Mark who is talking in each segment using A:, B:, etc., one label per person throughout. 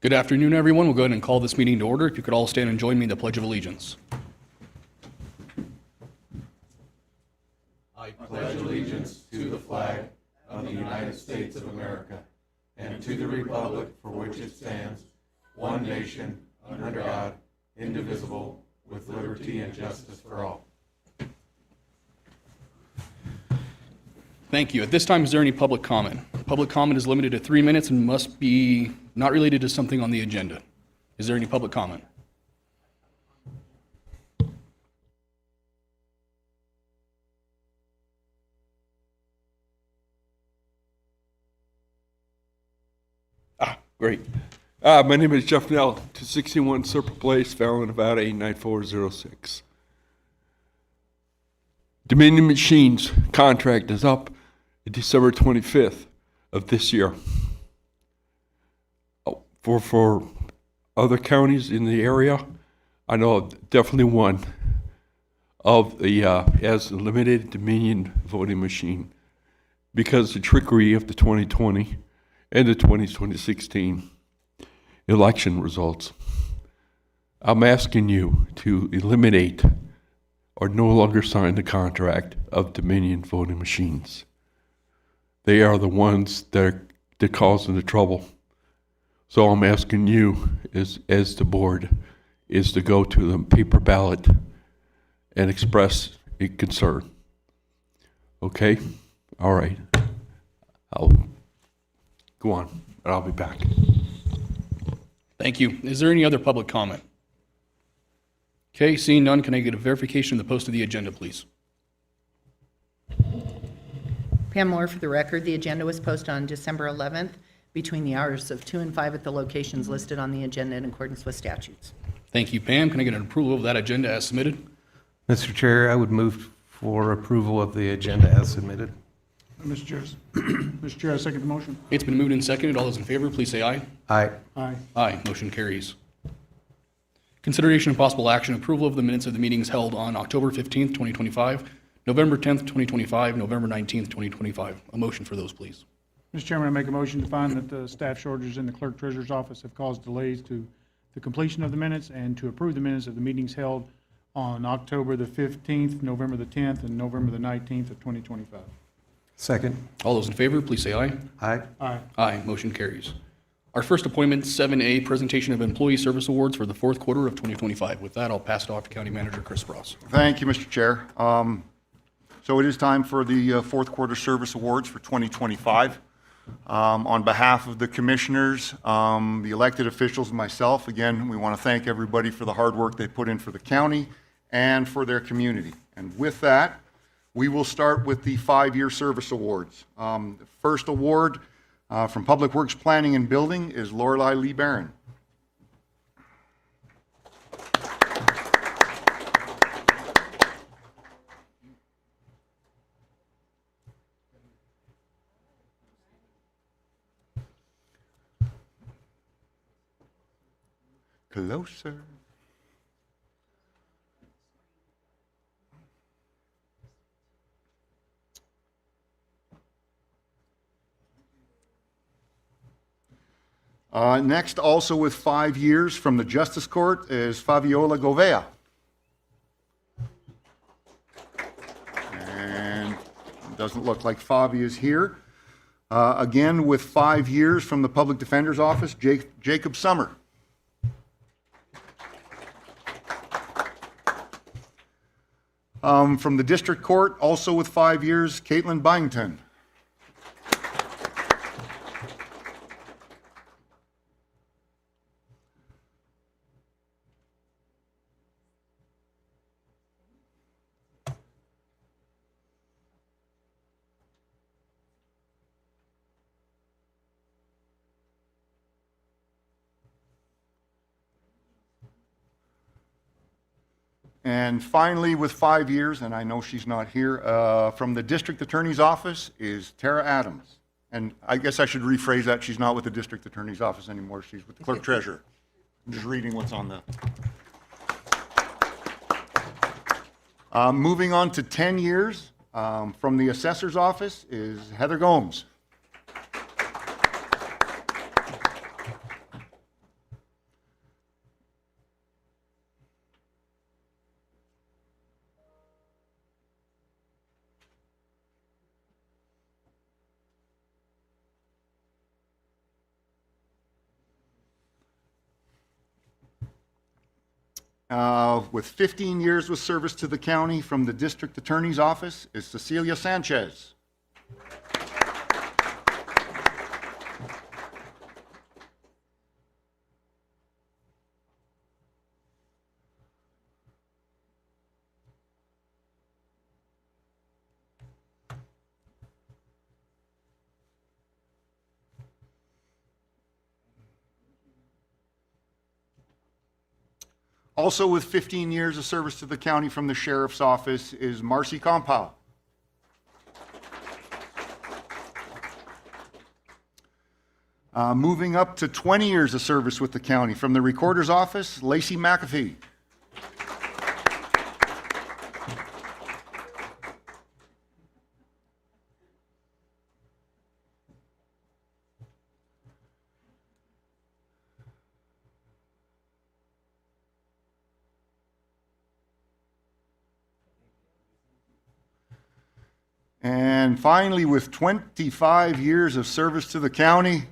A: Good afternoon, everyone. We'll go ahead and call this meeting to order. If you could all stand and join me in the Pledge of Allegiance.
B: I pledge allegiance to the flag of the United States of America and to the republic for which it stands, one nation, under God, indivisible, with liberty and justice for all.
A: Thank you. At this time, is there any public comment? Public comment is limited to 3 minutes and must be not related to something on the agenda. Is there any public comment?
C: Great. My name is Jeff Nell, 261 Serpent Place, Fallon, Nevada, 89406. Dominion Machines contract is up December 25th of this year. For other counties in the area, I know of definitely one of the as a limited Dominion voting machine because the trickery of the 2020 and the 2016 election results. I'm asking you to eliminate or no longer sign the contract of Dominion voting machines. They are the ones that are causing the trouble. So I'm asking you, as the board, is to go to the paper ballot and express a concern. Okay? All right. I'll go on, and I'll be back.
A: Thank you. Is there any other public comment? Okay, seeing none, can I get a verification of the post of the agenda, please?
D: Pam Moore for the record. The agenda was posted on December 11th between the hours of 2 and 5 at the locations listed on the agenda in accordance with statutes.
A: Thank you, Pam. Can I get an approval of that agenda as submitted?
E: Mr. Chair, I would move for approval of the agenda as submitted.
F: Mr. Chair, Mr. Chair, I second the motion.
A: It's been moved and seconded. All those in favor, please say aye.
E: Aye.
F: Aye.
A: Aye. Motion carries. Consideration and possible action, approval of the minutes of the meetings held on October 15th, 2025, November 10th, 2025, November 19th, 2025. A motion for those, please.
F: Mr. Chairman, I make a motion to find that the staff shortages in the clerk treasurer's office have caused delays to the completion of the minutes and to approve the minutes of the meetings held on October the 15th, November the 10th, and November the 19th of 2025.
E: Second.
A: All those in favor, please say aye.
E: Aye.
F: Aye.
A: Aye. Motion carries. Our first appointment, 7A, presentation of employee service awards for the fourth quarter of 2025. With that, I'll pass it off to County Manager Chris Sprouse.
G: Thank you, Mr. Chair. So it is time for the fourth quarter service awards for 2025. On behalf of the commissioners, the elected officials, and myself, again, we want to thank everybody for the hard work they put in for the county and for their community. And with that, we will start with the 5-year service awards. The first award from Public Works Planning and Building is Lorelei Lee Barron. Closer. Next, also with 5 years from the Justice Court, is Fabiola Govea. And it doesn't look like Fabi is here. Again, with 5 years from the Public Defender's Office, Jacob Summer. From the District Court, also with 5 years, Caitlin Byington. And finally, with 5 years, and I know she's not here, from the District Attorney's Office is Tara Adams. And I guess I should rephrase that. She's not with the District Attorney's Office anymore. She's with the Clerk Treasurer. I'm just reading what's on the... Moving on to 10 years, from the Assessor's Office is Heather Gomes. with 15 years with service to the county from the District Attorney's Office is Cecilia Sanchez. Also with 15 years of service to the county from the Sheriff's Office is Marcy Compow. Moving up to 20 years of service with the county from the Recorder's Office, Lacey McAfee. And finally, with 25 years of service to the county,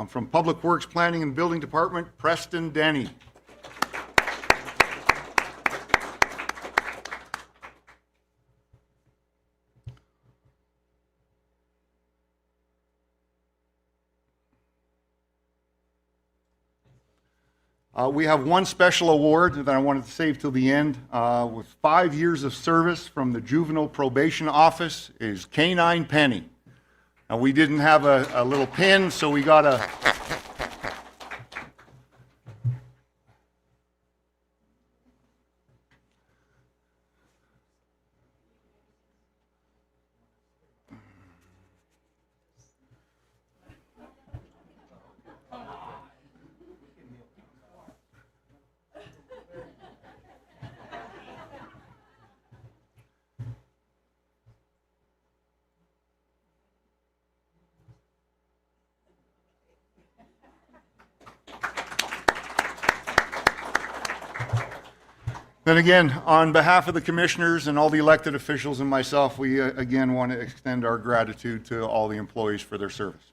G: from Public Works Planning and Building Department, Preston Denny. We have one special award that I wanted to save till the end. With 5 years of service from the Juvenile Probation Office is K9 Penny. Now, we didn't have a little pin, so we got a... Then again, on behalf of the commissioners and all the elected officials and myself, we again want to extend our gratitude to all the employees for their service.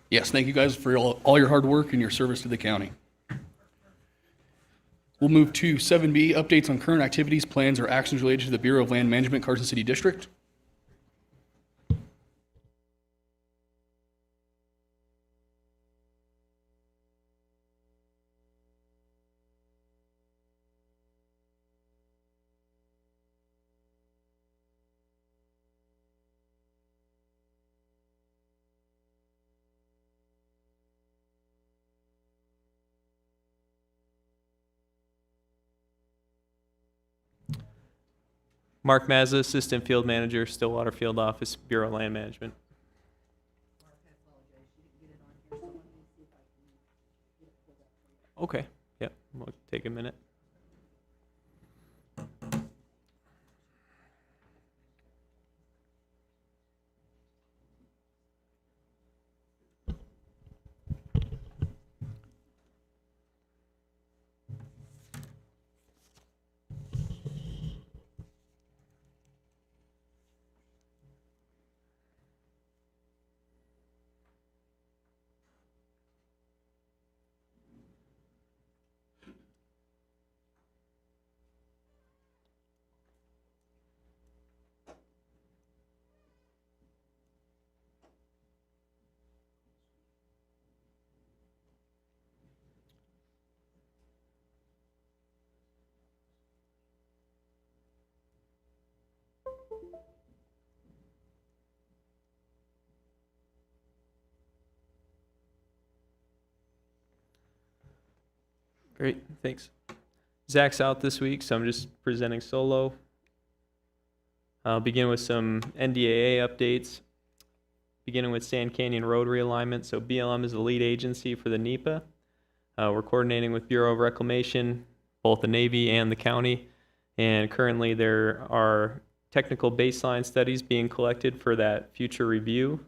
A: Yes, thank you guys for all your hard work and your service to the county. We'll move to 7B, updates on current activities, plans, or actions related to the Bureau of Land Management, Carson City District.
H: Mark Mazza, Assistant Field Manager, Stillwater Field Office, Bureau of Land Management. Okay, yeah, we'll take a minute. Great, thanks. Zach's out this week, so I'm just presenting solo. I'll begin with some NDAA updates, beginning with Sand Canyon Road realignment. So BLM is the lead agency for the NEPA. We're coordinating with Bureau of Reclamation, both the Navy and the county, and currently there are technical baseline studies being collected for that future review.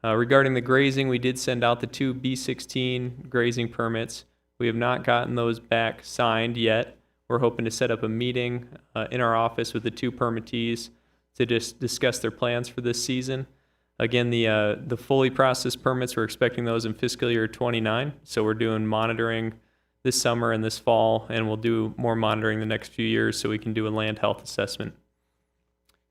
H: Regarding the grazing, we did send out the 2 B16 grazing permits. We have not gotten those back signed yet. We're hoping to set up a meeting in our office with the 2 permittees to just discuss their plans for this season. Again, the fully processed permits, we're expecting those in fiscal year 29. So we're doing monitoring this summer and this fall, and we'll do more monitoring the next few years so we can do a land health assessment.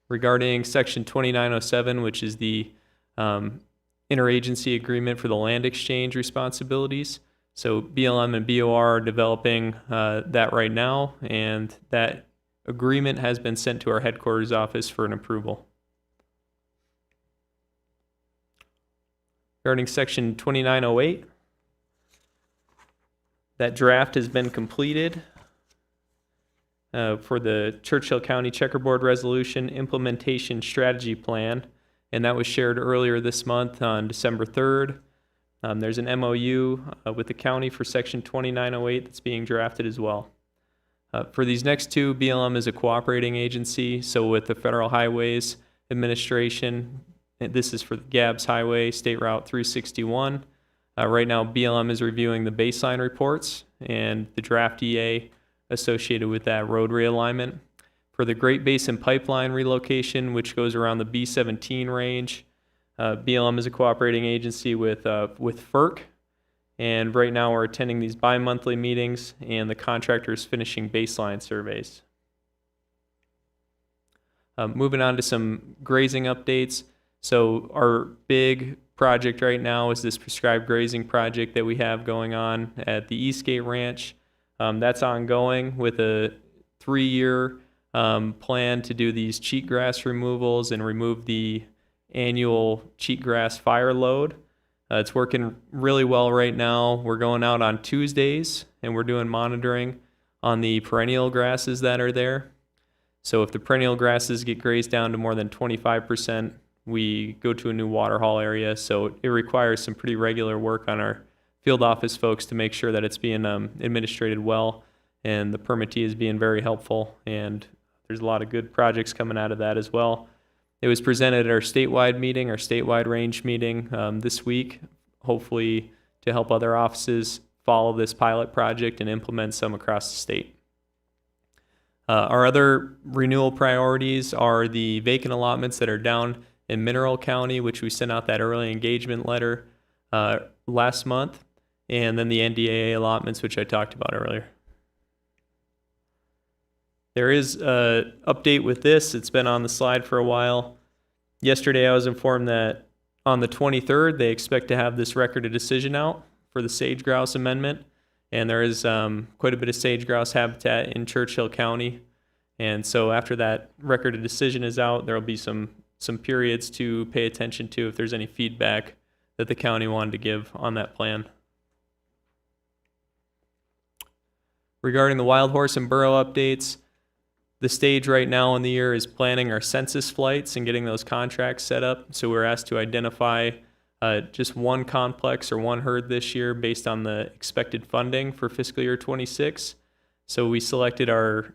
H: Regarding Section 2907, which is the interagency agreement for the land exchange responsibilities. So BLM and BOR are developing that right now, and that agreement has been sent to our headquarters office for an approval. Regarding Section 2908, that draft has been completed for the Churchill County Checkerboard Resolution Implementation Strategy Plan, and that was shared earlier this month on December 3rd. There's an MOU with the county for Section 2908 that's being drafted as well. For these next two, BLM is a cooperating agency, so with the Federal Highways Administration, and this is for the Gabbs Highway, State Route 361. Right now, BLM is reviewing the baseline reports and the draft EA associated with that road realignment. For the Great Basin Pipeline relocation, which goes around the B-17 range, BLM is a cooperating agency with FERC, and right now we're attending these bi-monthly meetings, and the contractor is finishing baseline surveys. Moving on to some grazing updates. So our big project right now is this prescribed grazing project that we have going on at the Eastgate Ranch. That's ongoing with a 3-year plan to do these cheatgrass removals and remove the annual cheatgrass fire load. It's working really well right now. We're going out on Tuesdays and we're doing monitoring on the perennial grasses that are there. So if the perennial grasses get grazed down to more than 25%, we go to a new water haul area. So it requires some pretty regular work on our field office folks to make sure that it's being administrated well, and the permittee is being very helpful, and there's a lot of good projects coming out of that as well. It was presented at our statewide meeting, our statewide range meeting this week, hopefully to help other offices follow this pilot project and implement some across the state. Our other renewal priorities are the vacant allotments that are down in Mineral County, which we sent out that early engagement letter last month, and then the NDAA allotments, which I talked about earlier. There is an update with this. It's been on the slide for a while. Yesterday, I was informed that on the 23rd, they expect to have this record of decision out for the sage grouse amendment, and there is quite a bit of sage grouse habitat in Churchill County. And so after that record of decision is out, there will be some periods to pay attention to if there's any feedback that the county wanted to give on that plan. Regarding the wild horse and burro updates, the stage right now in the year is planning our census flights and getting those contracts set up. So we're asked to identify just one complex or one herd this year based on the expected funding for fiscal year 26. So we selected our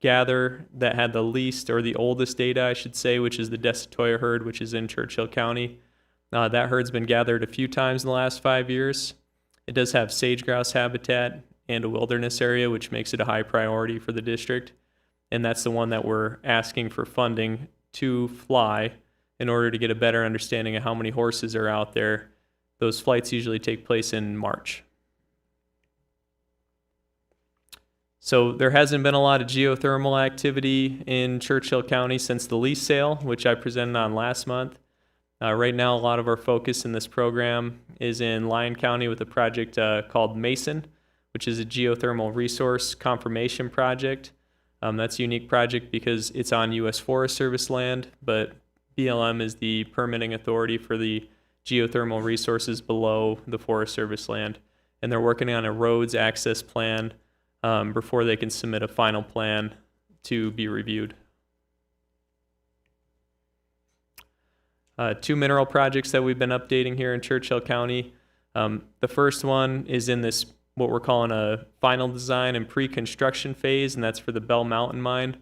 H: gather that had the least, or the oldest data, I should say, which is the Desatoya herd, which is in Churchill County. That herd's been gathered a few times in the last 5 years. It does have sage grouse habitat and a wilderness area, which makes it a high priority for the district. And that's the one that we're asking for funding to fly in order to get a better understanding of how many horses are out there. Those flights usually take place in March. So there hasn't been a lot of geothermal activity in Churchill County since the lease sale, which I presented on last month. Right now, a lot of our focus in this program is in Lyon County with a project called Mason, which is a geothermal resource confirmation project. That's a unique project because it's on U.S. Forest Service land, but BLM is the permitting authority for the geothermal resources below the Forest Service land. And they're working on a roads access plan before they can submit a final plan to be reviewed. 2 mineral projects that we've been updating here in Churchill County. The first one is in this, what we're calling a final design and pre-construction phase, and that's for the Bell Mountain mine.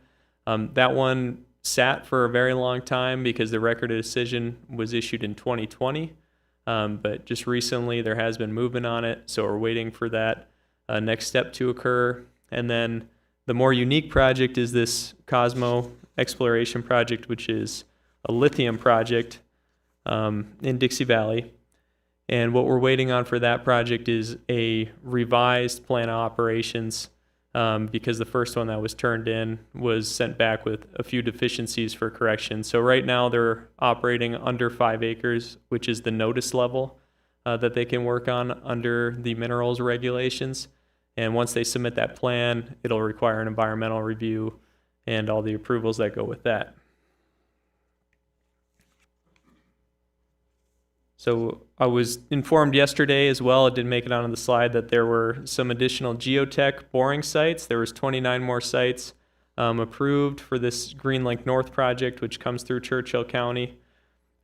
H: That one sat for a very long time because the record of decision was issued in 2020, but just recently there has been movement on it, so we're waiting for that next step to occur. And then the more unique project is this Cosmo exploration project, which is a lithium project in Dixie Valley. And what we're waiting on for that project is a revised plan of operations, because the first one that was turned in was sent back with a few deficiencies for correction. So right now they're operating under 5 acres, which is the notice level that they can work on under the minerals regulations. And once they submit that plan, it'll require an environmental review and all the approvals that go with that. So I was informed yesterday as well, it didn't make it onto the slide, that there were some additional geotech boring sites. There was 29 more sites approved for this Greenlink North project, which comes through Churchill County.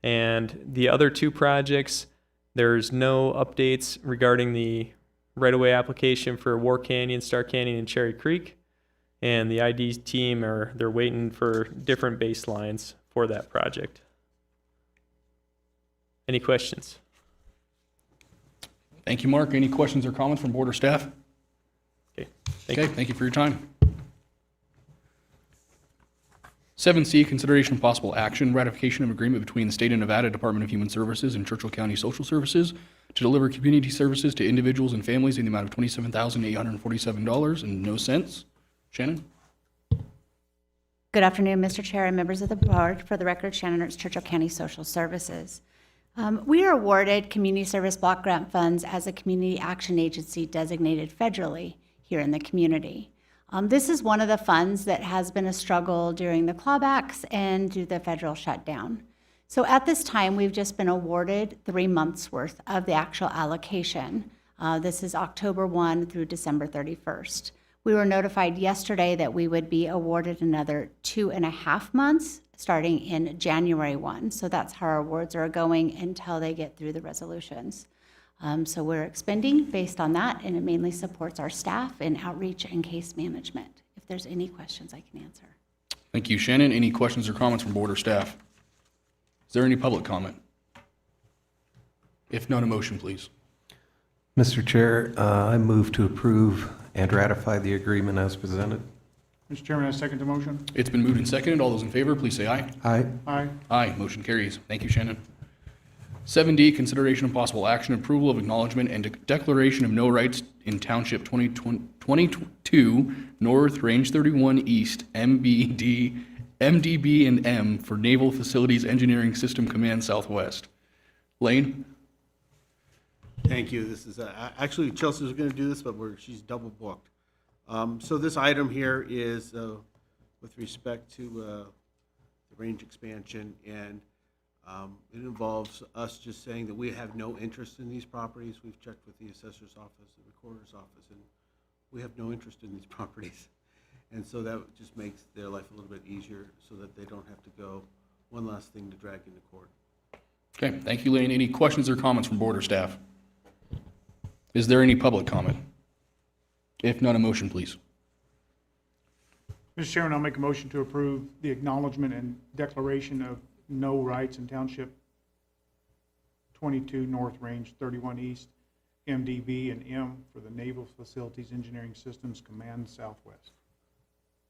H: And the other 2 projects, there's no updates regarding the right-of-way application for War Canyon, Star Canyon, and Cherry Creek. And the ID team they're waiting for different baselines for that project. Any questions?
A: Thank you, Mark. Any questions or comments from board or staff?
H: Okay,
A: Thank you for your time. 7C, consideration of possible action, ratification of agreement between the State of Nevada Department of Human Services and Churchill County Social Services to deliver community services to individuals and families in the amount of $27,847.00. Shannon?
I: Good afternoon, Mr. Chair and members of the board. For the record, Shannon Ertz, Churchill County Social Services. We are awarded community service block grant funds as a community action agency designated federally here in the community. This is one of the funds that has been a struggle during the clawbacks and due to the federal shutdown. So at this time, we've just been awarded 3 months worth of the actual allocation. This is October 1 through December 31st. We were notified yesterday that we would be awarded another 2.5 months starting in January 1. So that's how our awards are going until they get through the resolutions. So we're expending based on that, and it mainly supports our staff in outreach and case management. If there's any questions, I can answer.
A: Thank you, Shannon. Any questions or comments from board or staff? Is there any public comment? If none, a motion, please.
E: Mr. Chair, I move to approve and ratify the agreement as presented.
F: Mr. Chairman, I second the motion.
A: It's been moved and seconded. All those in favor, please say aye.
E: Aye.
F: Aye.
A: Aye, motion carries. Thank you, Shannon. 7D, consideration of possible action, approval of acknowledgement and declaration of no rights in Township 22 North, Range 31 East, MDB, and M for Naval Facilities Engineering System Command Southwest. Lane?
J: Thank you. This is, actually Chelsea was going to do this, but she's double booked. So this item here is with respect to the range expansion, and it involves us just saying that we have no interest in these properties. We've checked with the assessor's office, the recorder's office, and we have no interest in these properties. And so that just makes their life a little bit easier so that they don't have to go one last thing to drag into court.
A: Okay, thank you, Lane. Any questions or comments from board or staff? Is there any public comment? If none, a motion, please.
F: Mr. Chairman, I'll make a motion to approve the acknowledgement and declaration of no rights in Township 22 North, Range 31 East, MDB and M for the Naval Facilities Engineering Systems Command Southwest.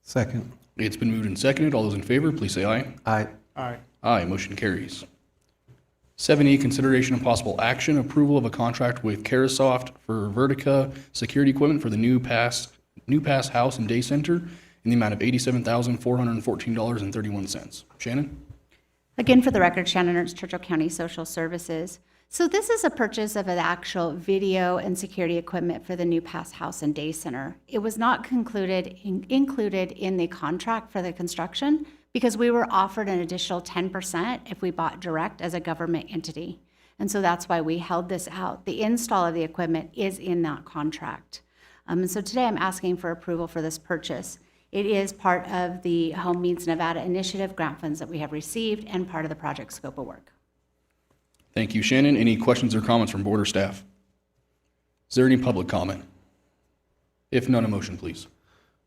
E: Second.
A: It's been moved and seconded. All those in favor, please say aye.
E: Aye.
F: Aye.
A: Aye, motion carries. 7E, consideration of possible action, approval of a contract with Carasoft for Vertica security equipment for the New Pass House and Day Center in the amount of $87,414.31. Shannon?
I: Again, for the record, Shannon Ertz, Churchill County Social Services. So this is a purchase of an actual video and security equipment for the New Pass House and Day Center. It was not included in the contract for the construction because we were offered an additional 10% if we bought direct as a government entity. And so that's why we held this out. The install of the equipment is in that contract. And so today I'm asking for approval for this purchase. It is part of the Home Means Nevada Initiative grant funds that we have received and part of the project scope of work.
A: Thank you, Shannon. Any questions or comments from board or staff? Is there any public comment? If none, a motion, please.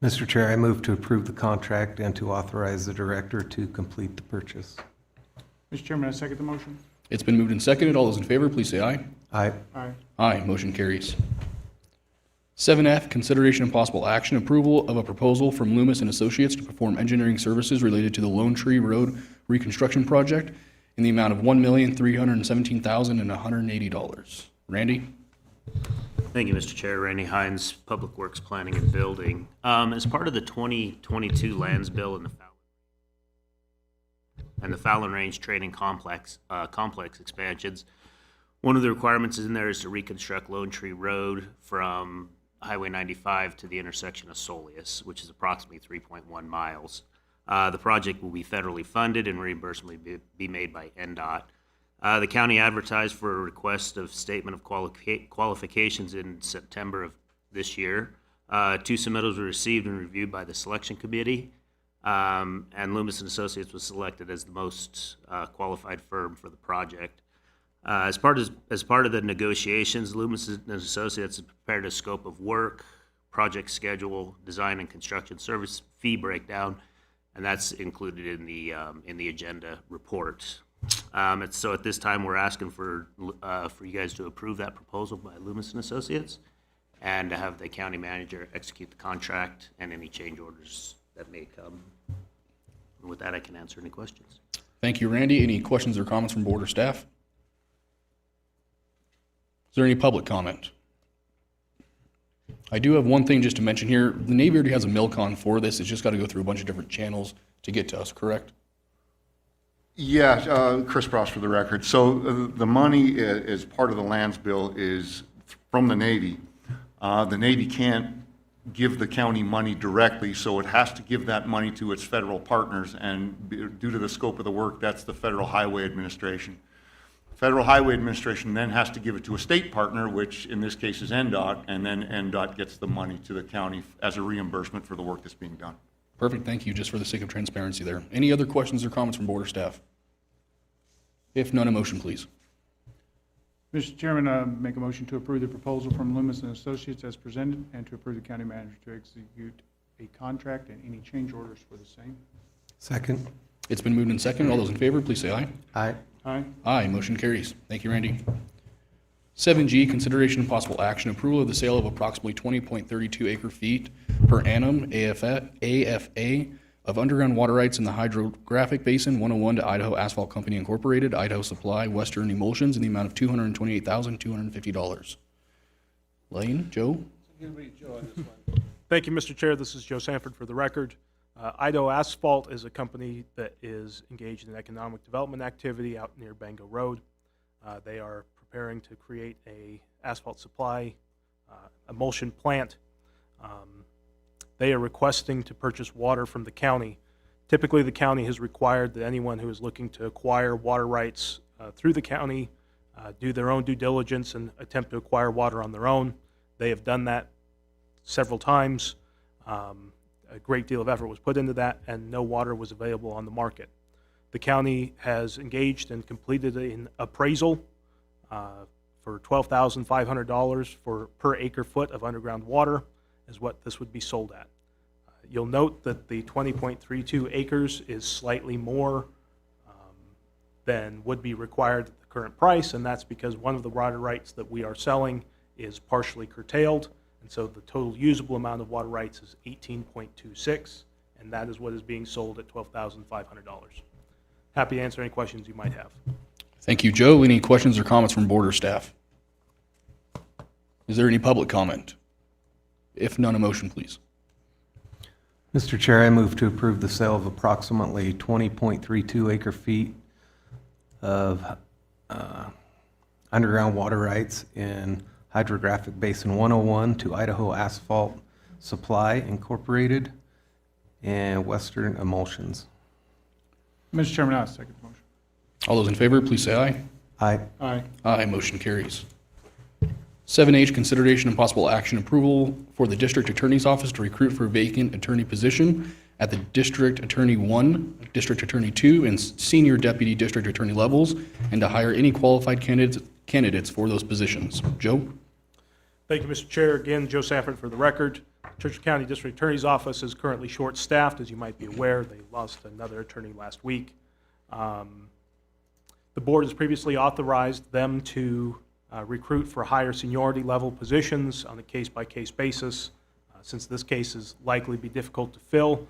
E: Mr. Chair, I move to approve the contract and to authorize the director to complete the purchase.
F: Mr. Chairman, I second the motion.
A: It's been moved and seconded. All those in favor, please say aye.
E: Aye.
F: Aye.
A: Aye, motion carries. 7F, consideration and possible action, approval of a proposal from Loomis and Associates to perform engineering services related to the Lone Tree Road reconstruction project in the amount of $1,317,180. Randy?
K: Thank you, Mr. Chair. Randy Hines, Public Works Planning and Building. As part of the 2022 Lands Bill and the Fallon Range Training Complex expansions, one of the requirements in there is to reconstruct Lone Tree Road from Highway 95 to the intersection of Soleus, which is approximately 3.1 miles. The project will be federally funded and reimbursement will be made by NDOT. The county advertised for a request of statement of qualifications in September of this year. 2 submittals were received and reviewed by the selection committee, and Loomis and Associates was selected as the most qualified firm for the project. As part of the negotiations, Loomis and Associates have prepared a scope of work, project schedule, design and construction service fee breakdown, and that's included in the agenda report. And so at this time, we're asking for you guys to approve that proposal by Loomis and Associates and to have the county manager execute the contract and any change orders that may come. And with that, I can answer any questions.
A: Thank you, Randy. Any questions or comments from board or staff? Is there any public comment? I do have one thing just to mention here. The Navy already has a MILCON for this. It's just got to go through a bunch of different channels to get to us, correct?
G: Yeah, Chris Pross for the record. So the money as part of the lands bill is from the Navy. The Navy can't give the county money directly, so it has to give that money to its federal partners, and due to the scope of the work, that's the Federal Highway Administration. Federal Highway Administration then has to give it to a state partner, which in this case is NDOT, and then NDOT gets the money to the county as a reimbursement for the work that's being done.
A: Perfect, thank you, just for the sake of transparency there. Any other questions or comments from board or staff? If none, a motion, please.
F: Mr. Chairman, make a motion to approve the proposal from Loomis and Associates as presented and to approve the county manager to execute a contract and any change orders for the same.
E: Second.
A: It's been moved and seconded. All those in favor, please say aye.
E: Aye.
F: Aye.
A: Aye, motion carries. Thank you, Randy. 7G, consideration and possible action, approval of the sale of approximately 20.32 acre feet per annum AFA of underground water rights in the hydrographic basin 101 to Idaho Asphalt Company Incorporated, Idaho Supply, Western Emulsions in the amount of $228,250. Lane, Joe?
L: Thank you, Mr. Chair. This is Joe Sanford for the record. Idaho Asphalt is a company that is engaged in economic development activity out near Bango Road. They are preparing to create a asphalt supply emulsion plant. They are requesting to purchase water from the county. Typically, the county has required that anyone who is looking to acquire water rights through the county do their own due diligence and attempt to acquire water on their own. They have done that several times. A great deal of effort was put into that, and no water was available on the market. The county has engaged and completed an appraisal for $12,500 per acre foot of underground water is what this would be sold at. You'll note that the 20.32 acres is slightly more than would be required at the current price, and that's because one of the water rights that we are selling is partially curtailed, and so the total usable amount of water rights is 18.26, and that is what is being sold at $12,500. Happy to answer any questions you might have.
A: Thank you, Joe. Any questions or comments from board or staff? Is there any public comment? If none, a motion, please.
E: Mr. Chair, I move to approve the sale of approximately 20.32 acre feet of underground water rights in Hydrographic Basin 101 to Idaho Asphalt Supply Incorporated and Western Emulsions.
F: Mr. Chairman, I second the motion.
A: All those in favor, please say aye.
E: Aye.
F: Aye.
A: Aye, motion carries. 7H, consideration and possible action approval for the District Attorney's Office to recruit for a vacant attorney position at the District Attorney 1, District Attorney 2, and Senior Deputy District Attorney levels, and to hire any qualified candidates for those positions. Joe?
L: Thank you, Mr. Chair. Again, Joe Sanford for the record. Churchill County District Attorney's Office is currently short-staffed, as you might be aware. They lost another attorney last week. The board has previously authorized them to recruit for higher seniority level positions on a case-by-case basis. Since this case is likely to be difficult to fill,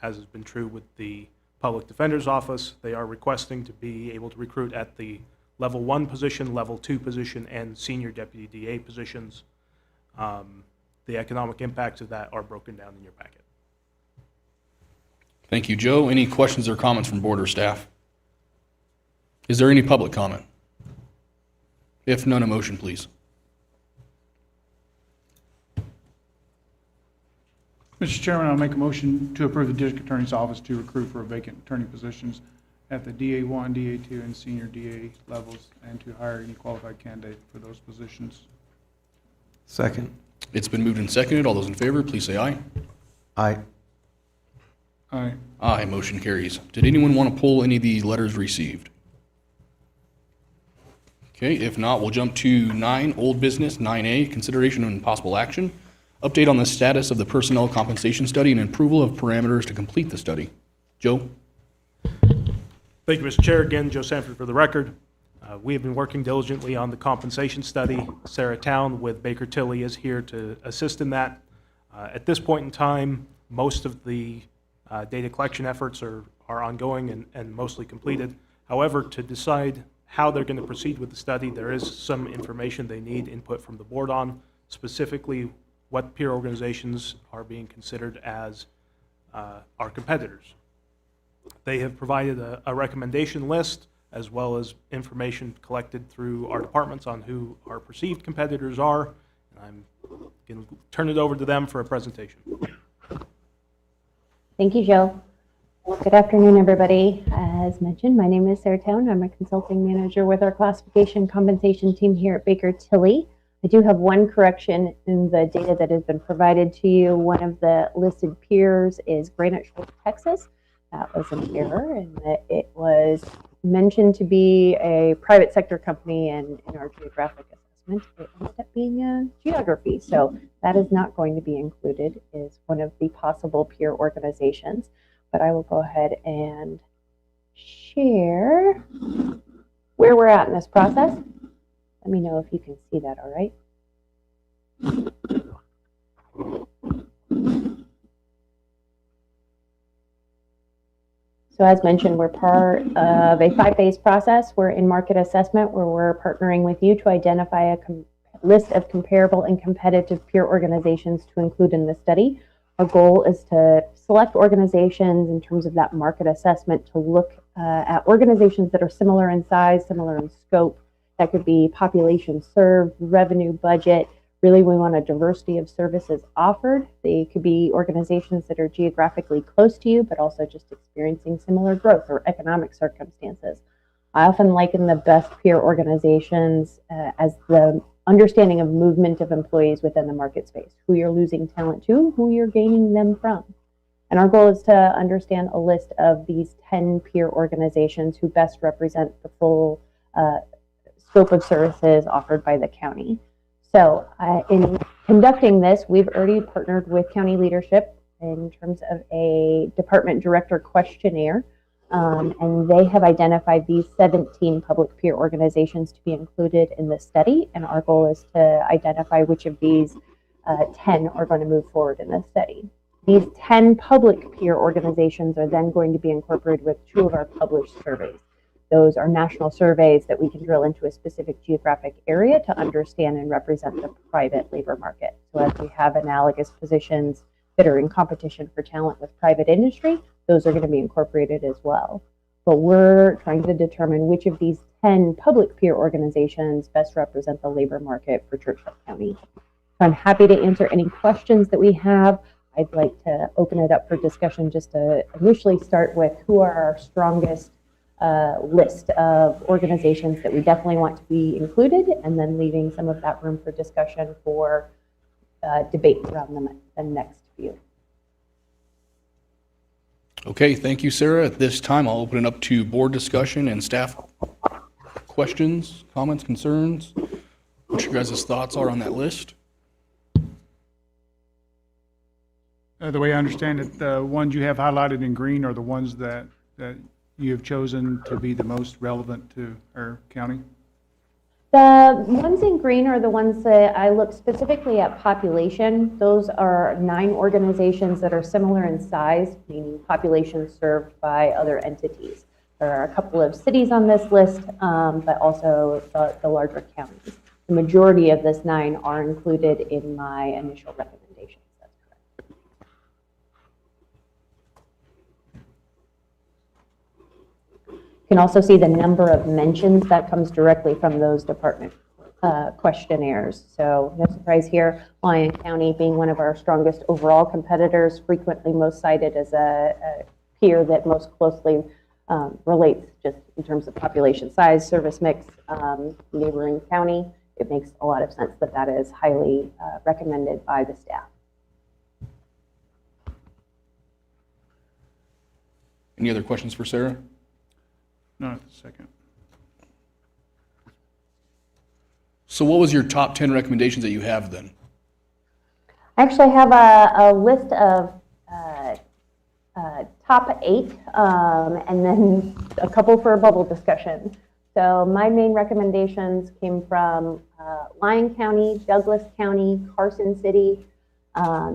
L: as has been true with the Public Defender's Office. They are requesting to be able to recruit at the Level 1 position, Level 2 position, and Senior Deputy DA positions. The economic impacts of that are broken down in your packet.
A: Thank you, Joe. Any questions or comments from board or staff? Is there any public comment? If none, a motion, please.
F: Mr. Chairman, I'll make a motion to approve the district attorney's office to recruit for vacant attorney positions at the DA1, DA2, and senior DA levels, and to hire any qualified candidate for those positions.
E: Second.
A: It's been moved and seconded. All those in favor, please say aye.
E: Aye.
F: Aye.
A: Aye, motion carries. Did anyone want to pull any of the letters received? Okay, if not, we'll jump to 9, old business, 9A, consideration and possible action. Update on the status of the personnel compensation study and approval of parameters to complete the study. Joe?
L: Thank you, Mr. Chair. Again, Joe Sanford for the record. We have been working diligently on the compensation study. Sarah Town with Baker Tilly is here to assist in that. At this point in time, most of the data collection efforts are ongoing and mostly completed. However, to decide how they're going to proceed with the study, there is some information they need input from the board on, specifically what peer organizations are being considered as our competitors. They have provided a recommendation list as well as information collected through our departments on who our perceived competitors are. And I'm going to turn it over to them for a presentation.
M: Thank you, Joe. Good afternoon, everybody. As mentioned, my name is Sarah Town. I'm a consulting manager with our classification compensation team here at Baker Tilly. I do have one correction in the data that has been provided to you. One of the listed peers is Granite Shores, Texas. That was an error, and that it was mentioned to be a private sector company, and in our geographic assessment, it ended up being geography. So that is not going to be included as one of the possible peer organizations. But I will go ahead and share where we're at in this process. Let me know if you can see that all right. So as mentioned, we're part of a 5-phase process. We're in market assessment where we're partnering with you to identify a list of comparable and competitive peer organizations to include in the study. Our goal is to select organizations in terms of that market assessment to look at organizations that are similar in size, similar in scope. That could be population served, revenue, budget. Really, we want a diversity of services offered. They could be organizations that are geographically close to you, but also just experiencing similar growth or economic circumstances. I often liken the best peer organizations as the understanding of movement of employees within the market space, who you're losing talent to, who you're gaining them from. And our goal is to understand a list of these 10 peer organizations who best represent the full scope of services offered by the county. So in conducting this, we've already partnered with county leadership in terms of a department director questionnaire, and they have identified these 17 public peer organizations to be included in the study, and our goal is to identify which of these 10 are going to move forward in the study. These 10 public peer organizations are then going to be incorporated with 2 of our published surveys. Those are national surveys that we can drill into a specific geographic area to understand and represent the private labor market. So as we have analogous positions that are in competition for talent with private industry, those are going to be incorporated as well. But we're trying to determine which of these 10 public peer organizations best represent the labor market for Churchill County. So I'm happy to answer any questions that we have. I'd like to open it up for discussion just to initially start with who are our strongest list of organizations that we definitely want to be included, and then leaving some of that room for discussion for debate around the next few.
A: Okay, thank you, Sarah. At this time, I'll open it up to board discussion and staff questions, comments, concerns. What your guys' thoughts are on that list?
F: The way I understand it, the ones you have highlighted in green are the ones that you have chosen to be the most relevant to our county?
M: The ones in green are the ones that I look specifically at population. Those are 9 organizations that are similar in size, meaning population served by other entities. There are a couple of cities on this list, but also the larger counties. The majority of this 9 are included in my initial recommendations. That's correct. You can also see the number of mentions that comes directly from those department questionnaires. So no surprise here, Lyon County being one of our strongest overall competitors, frequently most cited as a peer that most closely relates just in terms of population size, service mix, neighboring county. It makes a lot of sense that that is highly recommended by the staff.
A: Any other questions for Sarah?
F: Not at the second.
A: So what was your top 10 recommendations that you have then?
M: I actually have a list of top 8 and then a couple for a bubble discussion. So my main recommendations came from Lyon County, Douglas County, Carson City,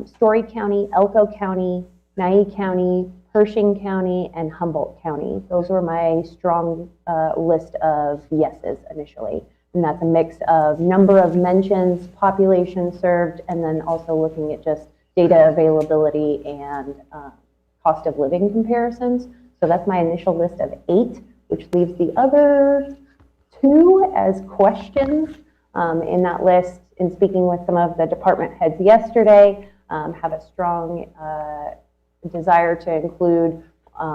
M: Story County, Elko County, Nye County, Pershing County, and Humboldt County. Those were my strong list of yeses initially. And that's a mix of number of mentions, population served, and then also looking at just data availability and cost of living comparisons. So that's my initial list of 8, which leaves the other 2 as questions in that list. In speaking with some of the department heads yesterday, have a strong desire to include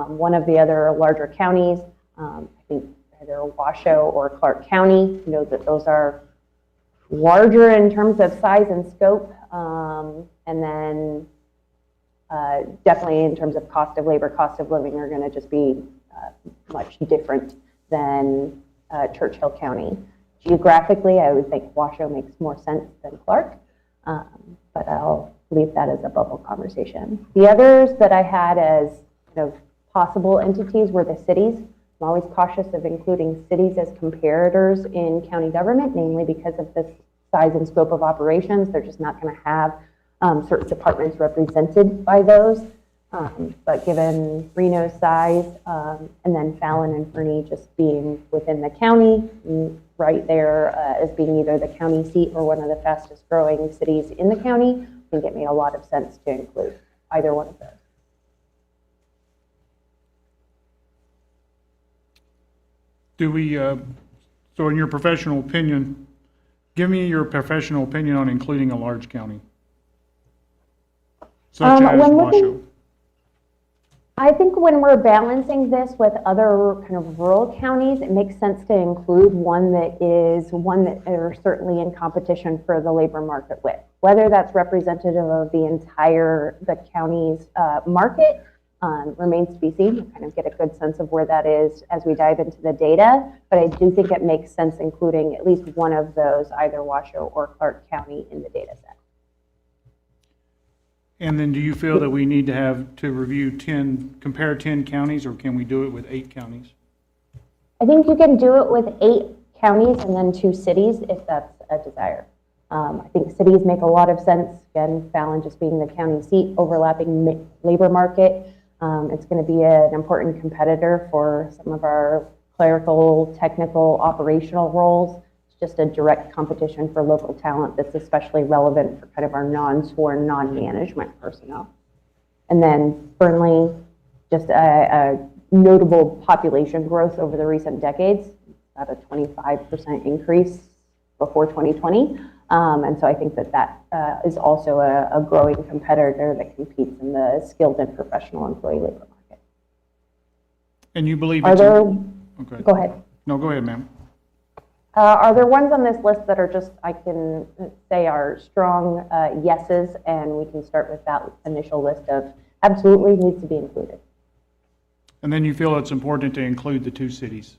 M: one of the other larger counties. I think either Washoe or Clark County. You know that those are larger in terms of size and scope, and then definitely in terms of cost of labor, cost of living are going to just be much different than Churchill County. Geographically, I would think Washoe makes more sense than Clark, but I'll leave that as a bubble conversation. The others that I had as kind of possible entities were the cities. I'm always cautious of including cities as comparators in county government, mainly because of the size and scope of operations. They're just not going to have certain departments represented by those. But given Reno's size, and then Fallon and Fernie just being within the county, right there as being either the county seat or one of the fastest growing cities in the county, I think it made a lot of sense to include either one of those.
F: Do we, so in your professional opinion, give me your professional opinion on including a large county, such as Washoe.
M: I think when we're balancing this with other kind of rural counties, it makes sense to include one that are certainly in competition for the labor market with. Whether that's representative of the county's market remains to be seen. We'll kind of get a good sense of where that is as we dive into the data, but I do think it makes sense including at least one of those, either Washoe or Clark County, in the data set.
F: And then do you feel that we need to have to review compare 10 counties, or can we do it with 8 counties?
M: I think you can do it with 8 counties and then 2 cities if that's a desire. I think cities make a lot of sense. Again, Fallon just being the county seat, overlapping labor market. It's going to be an important competitor for some of our clerical, technical, operational roles. It's just a direct competition for local talent that's especially relevant for kind of our non-sworn, non-management personnel. And then Fernley, just a notable population growth over the recent decades, about a 25% increase before 2020. And so I think that is also a growing competitor that competes in the skilled and professional employee labor market.
F: And you believe
M: Are
F: it's...
M: there...
F: Okay.
M: Go ahead.
F: No, go ahead, ma'am.
M: Are there ones on this list that are just, I can say are strong yeses, and we can start with that initial list of absolutely needs to be included?
F: And then you feel it's important to include the 2 cities?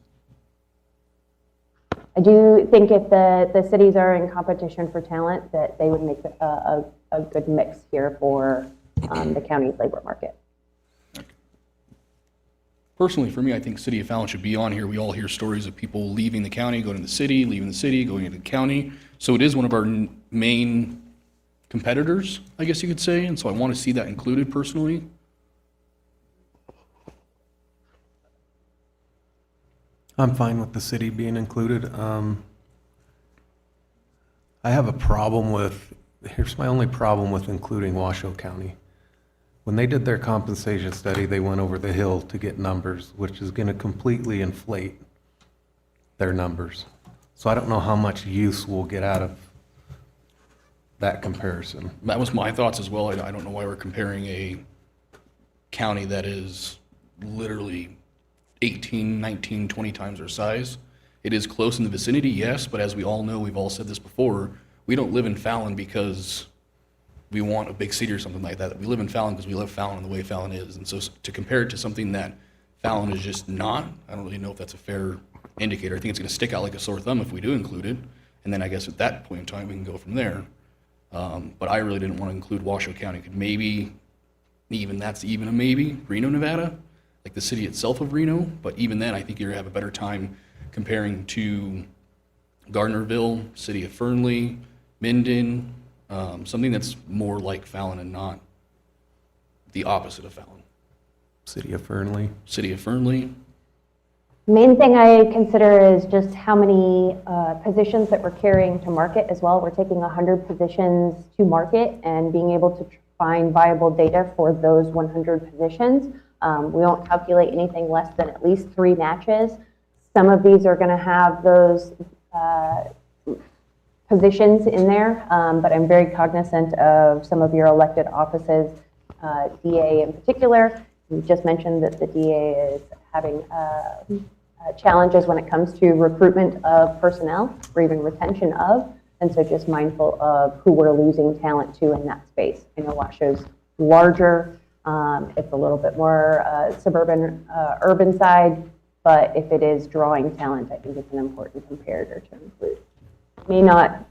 M: I do think if the cities are in competition for talent, that they would make a good mix here for the county's labor market.
A: personally, for me, I think City of Fallon should be on here. We all hear stories of people leaving the county, going to the city, leaving the city, going into the county. So it is one of our main competitors, I guess you could say, and so I want to see that included personally.
E: I'm fine with the city being included. I have a problem with, here's my only problem with including Washoe County. When they did their compensation study, they went over the hill to get numbers, which is going to completely inflate their numbers. So I don't know how much use we'll get out of that comparison.
A: That was my thoughts as well. I don't know why we're comparing a county that is literally 18, 19, 20 times our size. It is close in the vicinity, yes, but as we all know, we've all said this before, we don't live in Fallon because we want a big city or something like that. We live in Fallon because we love Fallon and the way Fallon is. And so to compare it to something that Fallon is just not, I don't really know if that's a fair indicator. I think it's going to stick out like a sore thumb if we do include it. And then I guess at that point in time, we can go from there. But I really didn't want to include Washoe County. Could maybe, that's even a maybe, Reno, Nevada, like the city itself of Reno. But even then, I think you're going to have a better time comparing to Gardnerville, city of Fernley, Minden, something that's more like Fallon and not the opposite of Fallon.
E: City of Fernley.
A: City of Fernley.
M: Main thing I consider is just how many positions that we're carrying to market as well. We're taking 100 positions to market and being able to find viable data for those 100 positions. We won't calculate anything less than at least 3 matches. Some of these are going to have those positions in there, but I'm very cognizant of some of your elected offices, DA in particular. You just mentioned that the DA is having challenges when it comes to recruitment of personnel or even retention of, and so just mindful of who we're losing talent to in that space. I know Washoe's larger, it's a little bit more suburban, urban side, but if it is drawing talent, I think it's an important comparator to include. May not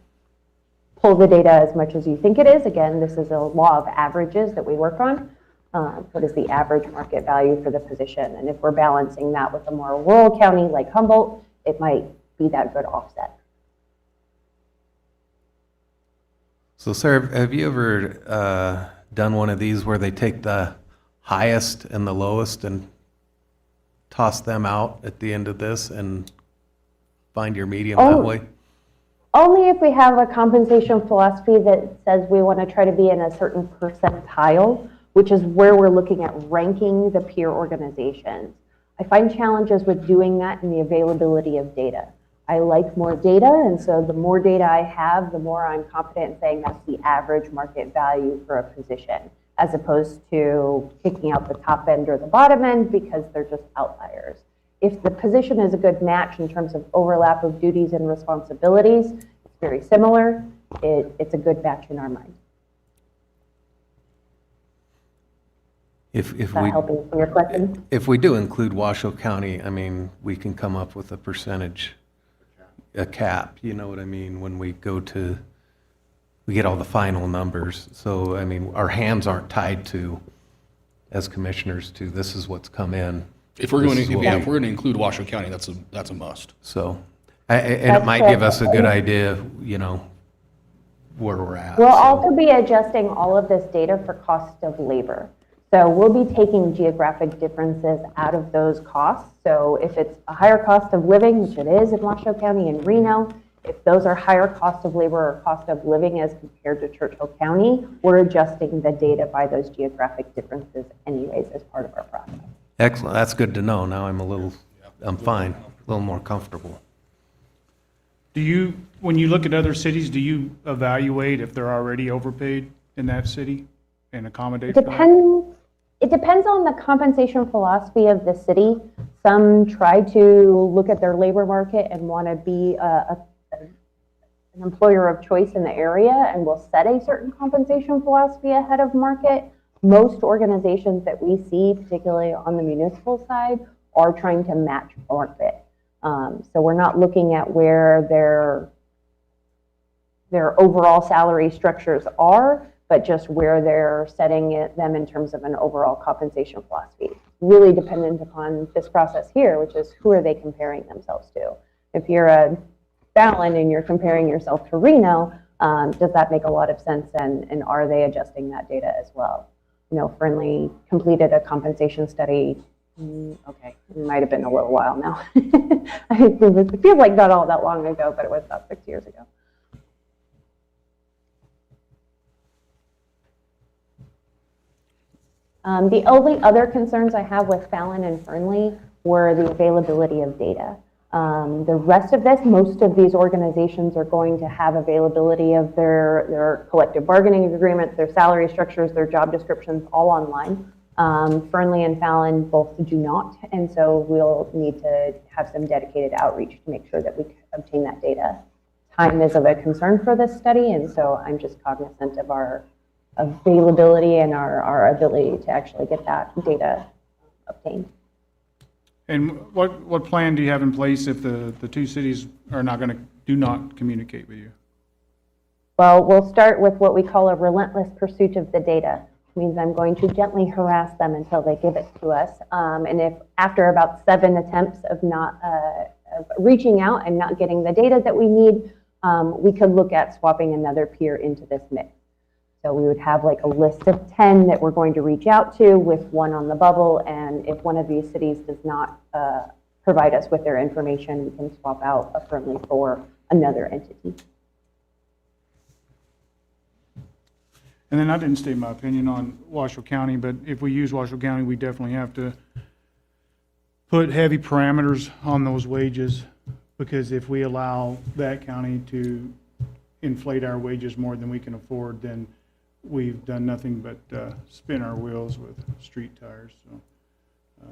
M: pull the data as much as you think it is. Again, this is a law of averages that we work on. What is the average market value for the position? And if we're balancing that with a more rural county like Humboldt, it might be that good offset.
E: So, Sarah, have you ever done one of these where they take the highest and the lowest and toss them out at the end of this and find your medium that way?
M: Only if we have a compensation philosophy that says we want to try to be in a certain percentile, which is where we're looking at ranking the peer organizations. I find challenges with doing that in the availability of data. I like more data, and so the more data I have, the more I'm confident in saying that's the average market value for a position, as opposed to picking out the top end or the bottom end because they're just outliers. If the position is a good match in terms of overlap of duties and responsibilities, it's very similar, it's a good match in our mind.
E: If
M: Is that
E: we
M: helping for your question?
E: if we do include Washoe County, I mean, we can come up with a percentage, a cap, you know what I mean, when we go to, we get all the final numbers. So, I mean, our hands aren't tied to, as commissioners, to this is what's come in.
A: If we're going
E: This is
A: to,
E: what
A: yeah,
E: we-
A: if we're going to include Washoe County, that's a must.
E: So, and it
M: That's
E: might give us a good idea, you know, where we're at.
M: We'll
E: so.
M: also be adjusting all of this data for cost of labor. So we'll be taking geographic differences out of those costs. So if it's a higher cost of living, which it is in Washoe County and Reno, if those are higher cost of labor or cost of living as compared to Churchill County, we're adjusting the data by those geographic differences anyways as part of our process.
E: Excellent, that's good to know. Now I'm fine, a little more comfortable.
F: Do you, when you look at other cities, do you evaluate if they're already overpaid in that city and accommodate for that?
M: It depends on the compensation philosophy of the city. Some try to look at their labor market and want to be an employer of choice in the area and will set a certain compensation philosophy ahead of market. Most organizations that we see, particularly on the municipal side, are trying to match market. So we're not looking at where their overall salary structures are, but just where they're setting them in terms of an overall compensation philosophy. really dependent upon this process here, which is who are they comparing themselves to? If you're a Fallon and you're comparing yourself to Reno, does that make a lot of sense, and are they adjusting that data as well? You know, Fernley completed a compensation study, okay, it might have been a little while now. It feels like not all that long ago, but it was about 6 years ago. The only other concerns I have with Fallon and Fernley were the availability of data. The rest of this, most of these organizations are going to have availability of their collective bargaining agreements, their salary structures, their job descriptions, all online. Fernley and Fallon both do not, and so we'll need to have some dedicated outreach to make sure that we obtain that data. Time is of a concern for this study, and so I'm just cognizant of our availability and our ability to actually get that data obtained.
F: And what plan do you have in place if the two cities are do not communicate with you?
M: Well, we'll start with what we call a relentless pursuit of the data. It means I'm going to gently harass them until they give it to us. And if after about 7 attempts of reaching out and not getting the data that we need, we could look at swapping another peer into this mix. So we would have like a list of 10 that we're going to reach out to with one on the bubble, and if one of these cities does not provide us with their information, we can swap out a Fernley for another entity.
F: And then I didn't state my opinion on Washoe County, but if we use Washoe County, we definitely have to put heavy parameters on those wages, because if we allow that county to inflate our wages more than we can afford, then we've done nothing but spin our wheels with street tires. So,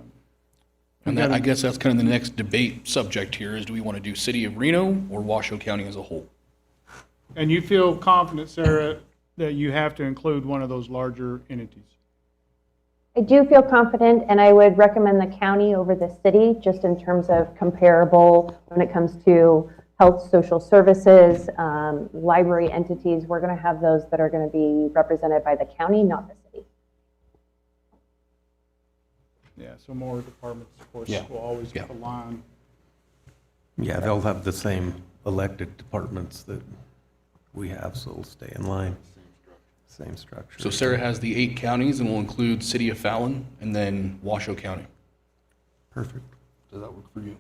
A: And that, I guess that's kind of the next debate subject here is, do we want to do City of Reno or Washoe County as a whole?
F: and you feel confident, Sarah, that you have to include one of those larger entities?
M: I do feel confident, and I would recommend the county over the city, just in terms of comparable when it comes to health, social services, library entities. We're going to have those that are going to be represented by the county, not the city.
F: Yeah, so more departments, of course,
A: Yeah.
F: will always
A: Yeah.
F: align.
E: Yeah, they'll have the same elected departments that we have, so it'll stay in line. Same structure.
A: So Sarah has the 8 counties, and we'll include City of Fallon and then Washoe County.
E: Perfect.
A: Does that work for you?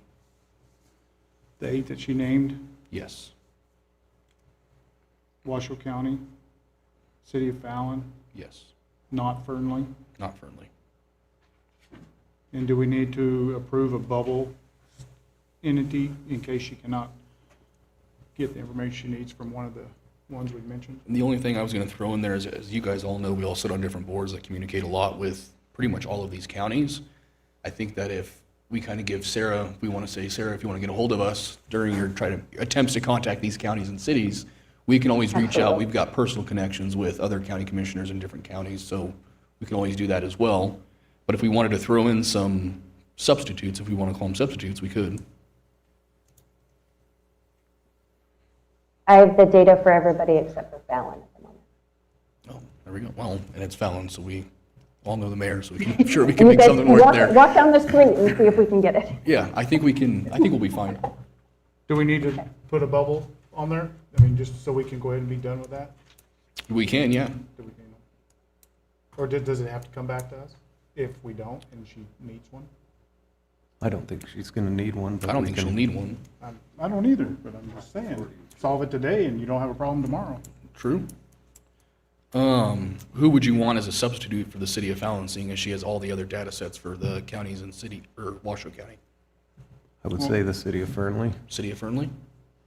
F: The 8 that she named,
A: Yes.
F: Washoe County, City of Fallon,
A: Yes.
F: not Fernley.
A: Not Fernley.
F: And do we need to approve a bubble entity in case she cannot get the information she needs from one of the ones we mentioned?
A: And the only thing I was going to throw in there is, as you guys all know, we all sit on different boards that communicate a lot with pretty much all of these counties. I think that if we kind of give Sarah, if we want to say, Sarah, if you want to get a hold of us during your attempts to contact these counties and cities, we can always reach out. We've got personal connections with other county commissioners in different counties, so we can always do that as well. But if we wanted to throw in some substitutes, if we want to call them substitutes, we could.
M: I have the data for everybody except for Fallon at the moment.
A: Oh, there we go. Well, and it's Fallon, so we all know the mayor, so we can, I'm sure we can
M: You
A: make
M: guys
A: something work
M: walk,
A: there.
M: walk down the street and see if we can get it.
A: Yeah, I think we can, I think we'll be fine.
F: Do we need to put a bubble on there? I mean, just so we can go ahead and be done with that?
A: We can, yeah.
F: Do we need one? Or does it have to come back to us if we don't and she needs one?
E: I don't think she's gonna need one, but
A: I don't
E: we
A: think
E: can-
A: she'll need one.
F: I don't either, but I'm just saying, solve it today and you don't have a problem tomorrow.
A: True. Who would you want as a substitute for the city of Fallon, seeing as she has all the other data sets for the counties and city, or Washoe County?
E: I would say the city of Fernley.
A: City of Fernley?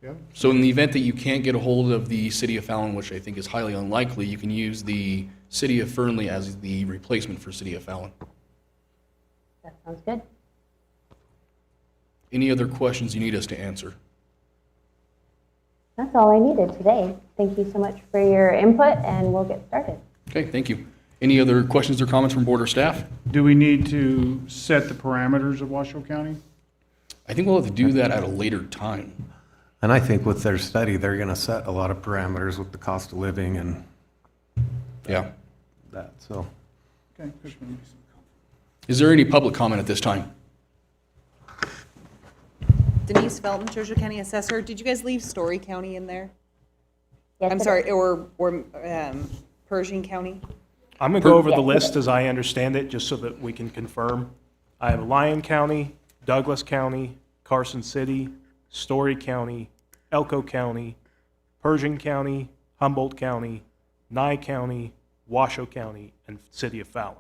F: Yeah?
A: So in the event that you can't get a hold of the city of Fallon, which I think is highly unlikely, you can use the city of Fernley as the replacement for city of Fallon.
M: That sounds good.
A: Any other questions you need us to answer?
M: That's all I needed today. Thank you so much for your input, and we'll get started.
A: Okay, thank you. Any other questions or comments from board or staff?
F: Do we need to set the parameters of Washoe County?
A: I think we'll have to do that at a later time.
E: And I think with their study, they're gonna set a lot of parameters with the cost of living and
A: Yeah.
E: that, so.
F: Okay, good.
A: Is there any public comment at this time?
N: Denise Felton, Treasure County Assessor. Did you guys leave Story County in there?
M: Yes,
N: I'm
M: it
N: sorry,
M: is.
N: or Pershing County?
L: I'm going to go over the
M: Yes.
L: list as I understand it, just so that we can confirm. I have Lyon County, Douglas County, Carson City, Story County, Elko County, Pershing County, Humboldt County, Nye County, Washoe County, and City of Fallon.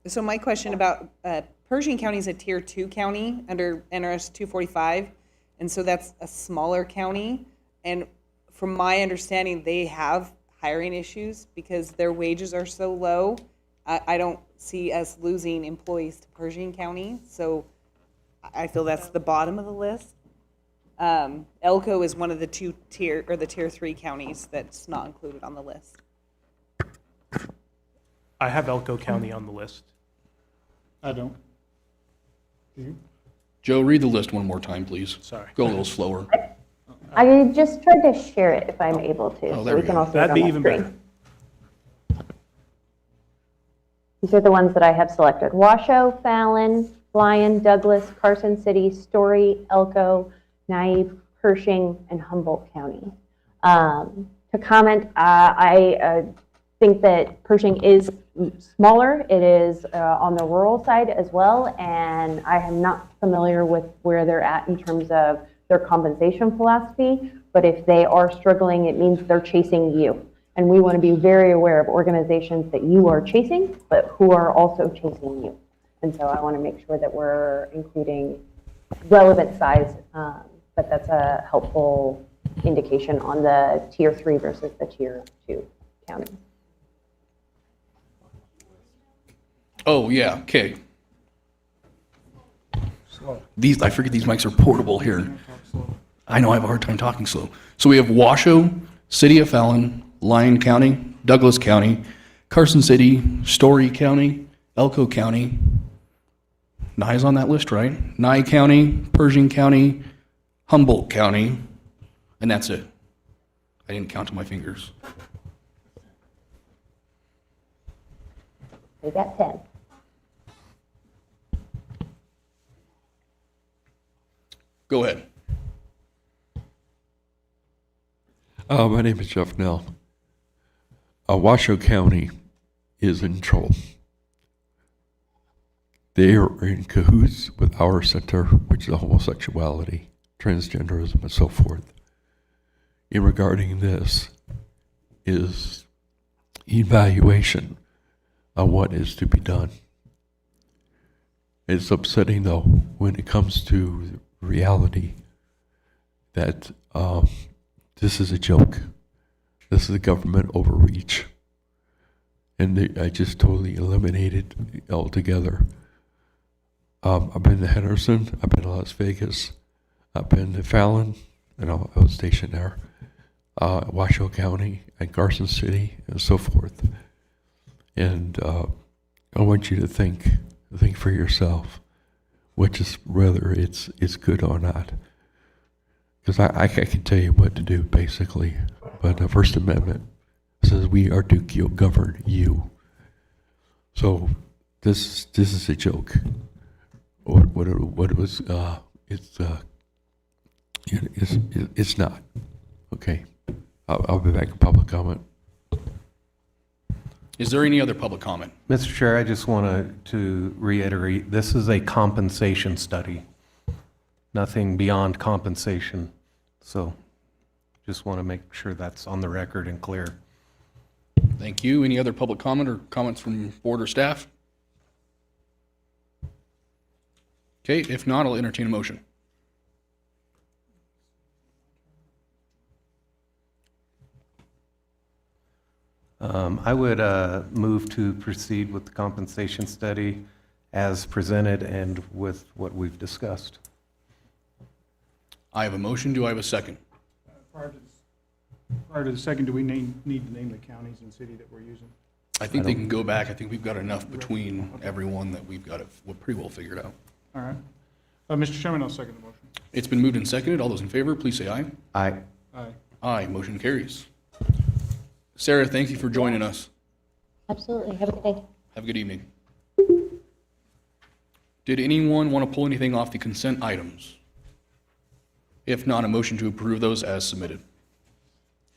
N: So my question about Pershing County is a Tier 2 county under NRS 245, and so that's a smaller county. And from my understanding, they have hiring issues because their wages are so low. I don't see us losing employees to Pershing County, so I feel that's the bottom of the list. Elko is one of the Tier 3 counties that's not included on the list.
L: I have Elko County on the list.
F: I don't. Do you?
A: Joe, read the list one more time, please.
L: Sorry.
A: Go a little slower.
M: I just tried to share it if I'm able to,
A: Oh,
M: so
A: there
M: we
A: we
M: can
A: go.
M: all see it on
L: That'd be
M: the
L: even
M: screen.
L: better.
M: These are the ones that I have selected. Washoe, Fallon, Lyon, Douglas, Carson City, Story, Elko, Nye, Pershing, and Humboldt County. To comment, I think that Pershing is smaller. It is on the rural side as well, and I am not familiar with where they're at in terms of their compensation philosophy, but if they are struggling, it means they're chasing you. And we want to be very aware of organizations that you are chasing, but who are also chasing you. And so I want to make sure that we're including relevant size, but that's a helpful indication on the Tier 3 versus the Tier 2 counties.
A: Oh, yeah, okay. I forget these mics are portable here. I know I have a hard time talking slow. So we have Washoe, City of Fallon, Lyon County, Douglas County, Carson City, Story County, Elko County. Nye's on that list, right? Nye County, Pershing County, Humboldt County, and that's it. I didn't count on my fingers.
M: We got 10.
A: Go ahead.
C: My name is Jeff Nell. Washoe County is in trouble. They are in cahoots with our center, which is homosexuality, transgenderism, and so forth. In regarding this is evaluation on what is to be done. It's upsetting, though, when it comes to reality that this is a joke. This is a government overreach. And I just totally eliminated it altogether. I've been to Henderson, I've been to Las Vegas, I've been to Fallon, and I was stationed there, Washoe County, and Carson City, and so forth. And I want you to think for yourself, which is whether it's good or not. Because I can tell you what to do, basically. But the First Amendment says we are to govern you. So this is a joke. What it was, it's not. Okay. I'll be back in public comment.
A: Is there any other public comment?
E: Mr. Chair, I just want to reiterate, this is a compensation study, nothing beyond compensation. So just want to make sure that's on the record and clear.
A: Thank you. Any other public comment or comments from board or staff? Okay, if not, I'll entertain a motion.
E: I would move to proceed with the compensation study as presented and with what we've discussed.
A: I have a motion. Do I have a second?
F: Prior to the second, do we need to name the counties and city that we're using?
A: I think they can go back. I think we've got enough between everyone that we've got it pretty well figured out.
F: All right. Mr. Chairman, I'll second the motion.
A: It's been moved and seconded. All those in favor, please say aye.
E: Aye.
F: Aye.
A: Aye, motion carries. Sarah, thank you for joining us.
M: Absolutely. Have a good day.
A: Have a good evening. Did anyone want to pull anything off the consent items? If not, a motion to approve those as submitted.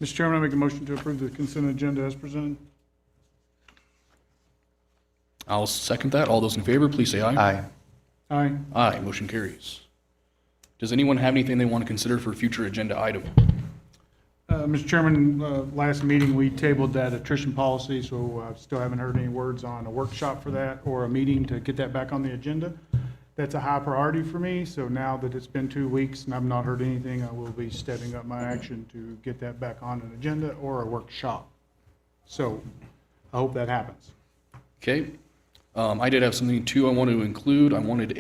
F: Mr. Chairman, I make a motion to approve the consent agenda as presented.
A: I'll second that. All those in favor, please say aye.
E: Aye.
F: Aye.
A: Aye, motion carries. Does anyone have anything they want to consider for future agenda item?
F: Mr. Chairman, last meeting, we tabled that attrition policy, so still haven't heard any words on a workshop for that or a meeting to get that back on the agenda. That's a high priority for me, so now that it's been 2 weeks and I've not heard anything, I will be stepping up my action to get that back on an agenda or a workshop. So I hope that happens.
A: Okay. I did have something too I wanted to include. I wanted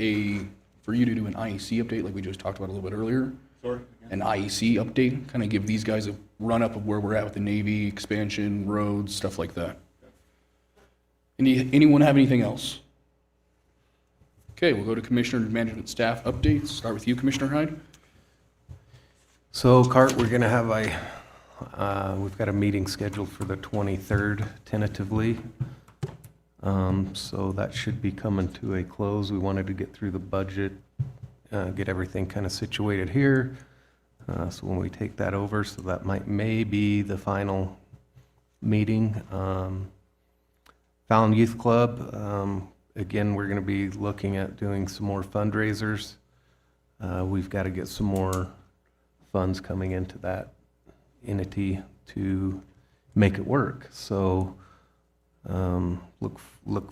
A: for you to do an IEC update like we just talked about a little bit earlier.
G: Sorry?
A: An IEC update, kind of give these guys a run-up of where we're at with the Navy, expansion, roads, stuff like that. Anyone have anything else? Okay, we'll go to Commissioner and Management Staff updates. Start with you, Commissioner Hyde.
E: So, Cart, we're going to have we've got a meeting scheduled for the 23rd tentatively. So that should be coming to a close. We wanted to get through the budget, get everything kind of situated here. So when we take that over, so that may be the final meeting. Fallon Youth Club, again, we're going to be looking at doing some more fundraisers. We've got to get some more funds coming into that entity to make it work. So look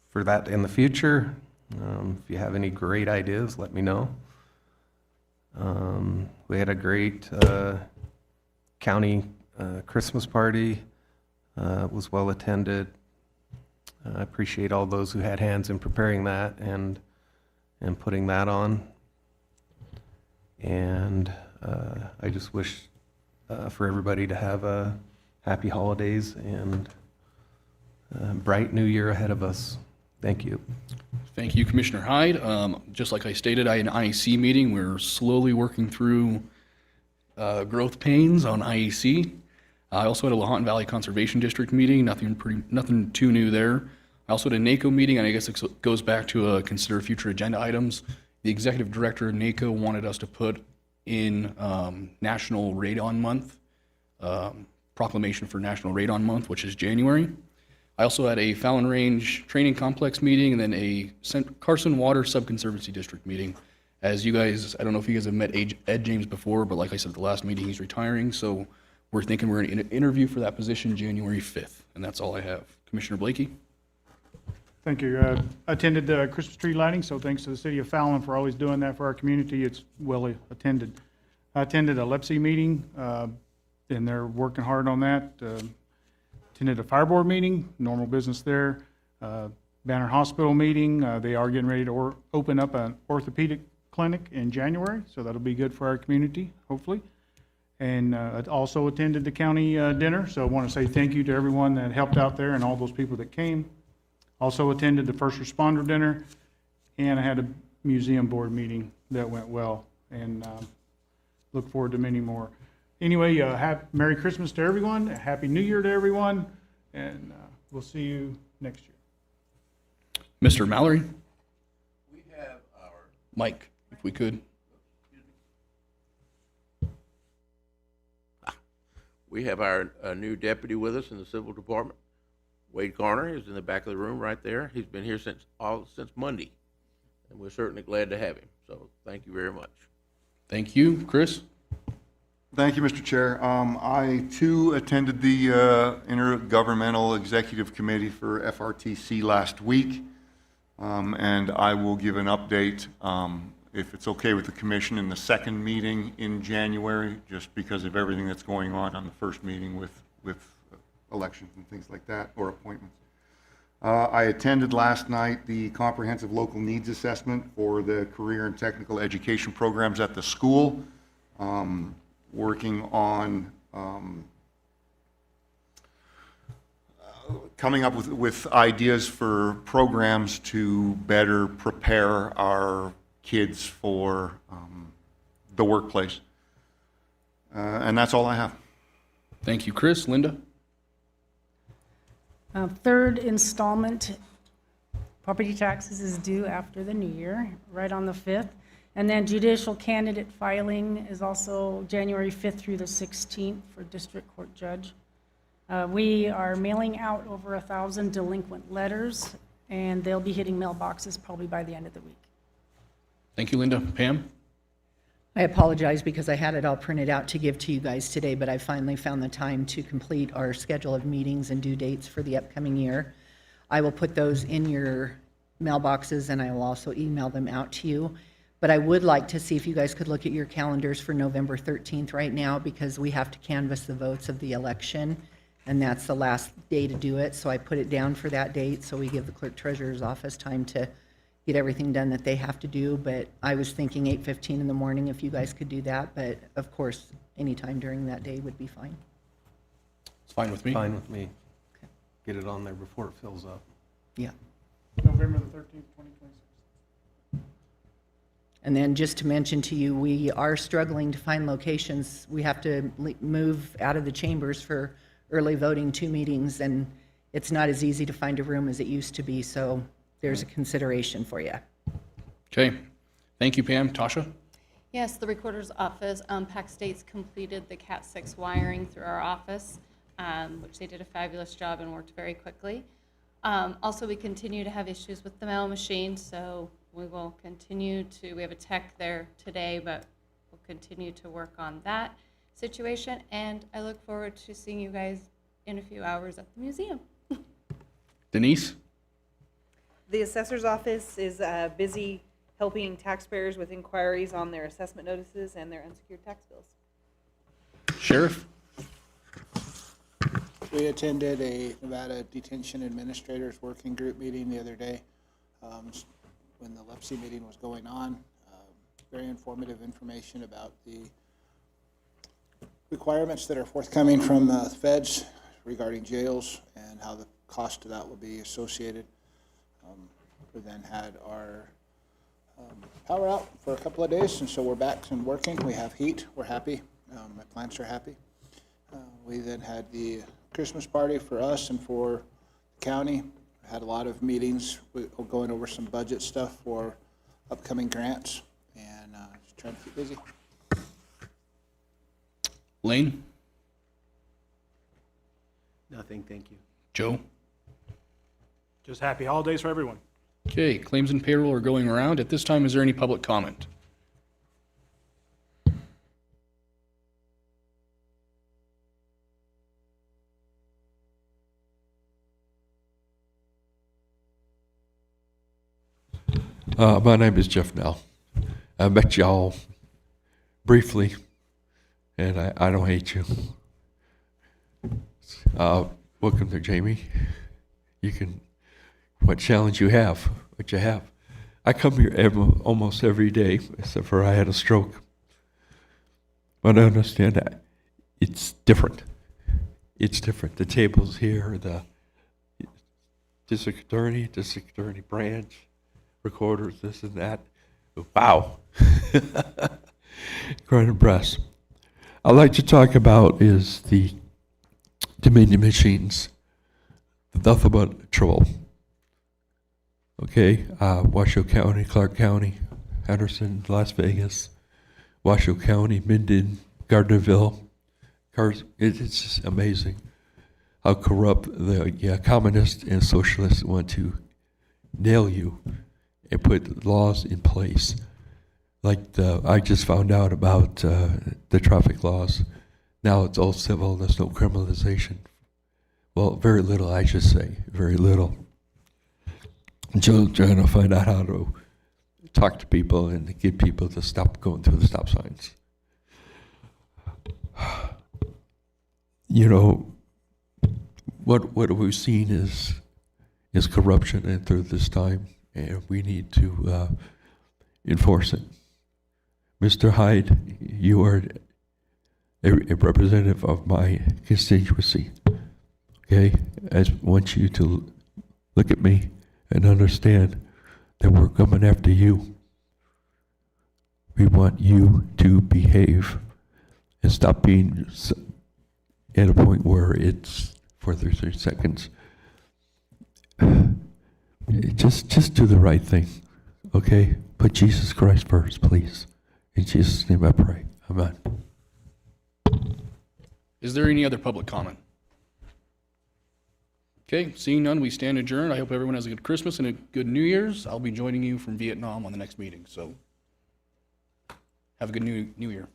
E: for that in the future. If you have any great ideas, let me know. We had a great county Christmas party. It was well attended. I appreciate all those who had hands in preparing that and putting that on. And I just wish for everybody to have a happy holidays and bright new year ahead of us. Thank you.
A: Thank you, Commissioner Hyde. Just like I stated, I had an IEC meeting. We're slowly working through growth pains on IEC. I also had a Lahontan Valley Conservation District meeting, nothing too new there. I also had a NACO meeting, and I guess it goes back to consider future agenda items. The executive director of NACO wanted us to put in National Radon Month, proclamation for National Radon Month, which is January. I also had a Fallon Range Training Complex meeting and then a Carson Water Subconservancy District meeting. As you guys, I don't know if you guys have met Ed James before, but like I said at the last meeting, he's retiring, so we're thinking we're going to interview for that position January 5th, and that's all I have. Commissioner Blakey?
F: Thank you. Attended the Christmas tree lighting, so thanks to the city of Fallon for always doing that for our community. It's well attended. I attended a LEPC meeting, and they're working hard on that. Attended a fire board meeting, normal business there. Banner Hospital meeting, they are getting ready to open up an orthopedic clinic in January, so that'll be good for our community, hopefully. And also attended the county dinner, so I want to say thank you to everyone that helped out there and all those people that came. Also attended the first responder dinner, and I had a museum board meeting that went well, and look forward to many more. Anyway, Merry Christmas to everyone, Happy New Year to everyone, and we'll see you next year.
A: Mr. Mallory? We have our... Mike, if we could.
O: We have our new deputy with us in the civil department. Wade Garner is in the back of the room right there. He's been here since Monday, and we're certainly glad to have him. So thank you very much.
A: Thank you. Chris?
G: Thank you, Mr. Chair. I, too, attended the Intergovernmental Executive Committee for FRTC last week, and I will give an update, if it's okay with the commission, in the second meeting in January, just because of everything that's going on the first meeting with elections and things like that, or appointments. I attended last night the Comprehensive Local Needs Assessment for the career and technical education programs at the school, working on coming up with ideas for programs to better prepare our kids for the workplace. And that's all I have.
A: Thank you, Chris. Linda?
P: Third installment, Property taxes is due after the new year, right on the 5th. And then judicial candidate filing is also January 5th through the 16th for district court judge. We are mailing out over 1,000 delinquent letters, and they'll be hitting mailboxes probably by the end of the week.
A: Thank you, Linda. Pam?
D: I apologize because I had it all printed out to give to you guys today, but I finally found the time to complete our schedule of meetings and due dates for the upcoming year. I will put those in your mailboxes, and I will also email them out to you. But I would like to see if you guys could look at your calendars for November 13th right now, because we have to canvass the votes of the election, and that's the last day to do it. So I put it down for that date, so we give the clerk treasurer's office time to get everything done that they have to do. But I was thinking 8:15 in the morning if you guys could do that, but of course, anytime during that day would be fine.
A: It's fine with me.
E: Fine with me. Get it on there before it fills up.
D: Yeah.
F: November the 13th, 2026.
D: And then just to mention to you, we are struggling to find locations. We have to move out of the chambers for early voting 2 meetings, and it's not as easy to find a room as it used to be, so there's a consideration for you.
A: Okay. Thank you, Pam. Tasha?
Q: Yes, the recorder's office, PAC States completed the Cat 6 wiring through our office, which they did a fabulous job and worked very quickly. Also, we continue to have issues with the mail machine, so we will continue to, we have a tech there today, but we'll continue to work on that situation. And I look forward to seeing you guys in a few hours at the museum.
A: Denise?
N: The assessor's office is busy helping taxpayers with inquiries on their assessment notices and their unsecured tax bills.
A: Sheriff?
R: We attended a Nevada Detention Administrators Working Group meeting the other day when the LEPC meeting was going on. Very informative information about the requirements that are forthcoming from the feds regarding jails and how the cost of that will be associated. We then had our power out for a couple of days, and so we're back and working. We have heat. We're happy. My plants are happy. We then had the Christmas party for us and for the county. Had a lot of meetings going over some budget stuff for upcoming grants, and just trying to keep busy.
A: Lane?
J: Nothing, thank you.
A: Joe?
L: Just happy holidays for everyone.
A: Okay, claims and payroll are going around. At this time, is there any public comment?
C: My name is Jeff Nell. I met y'all briefly, and I don't hate you. Welcome to Jamie. You can, what challenge you have, what you have. I come here almost every day, except for I had a stroke. But I understand that it's different. It's different. The table's here, the district attorney branch, recorders, this and that. Wow. Grown and breast. I'd like to talk about is the Dominion machines. Nothing but trouble. Okay, Washoe County, Clark County, Henderson, Las Vegas, Washoe County, Minden, Gardnerville. It's just amazing how corrupt the communists and socialists want to nail you and put laws in place. Like I just found out about the traffic laws. Now it's all civil, there's no criminalization. Well, very little, I should say, very little. Just trying to find out how to talk to people and get people to stop going through the stop signs. You know, what we've seen is corruption, and through this time, and we need to enforce it. Mr. Hyde, you are a representative of my constituency. Okay, I want you to look at me and understand that we're coming after you. We want you to behave and stop being at a point where it's for 30 seconds. Just do the right thing, okay? Put Jesus Christ first, please. In Jesus' name I pray. Amen.
A: Is there any other public comment? Okay, seeing none, we stand adjourned. I hope everyone has a good Christmas and a good New Year's. I'll be joining you from Vietnam on the next meeting, so have a good New Year.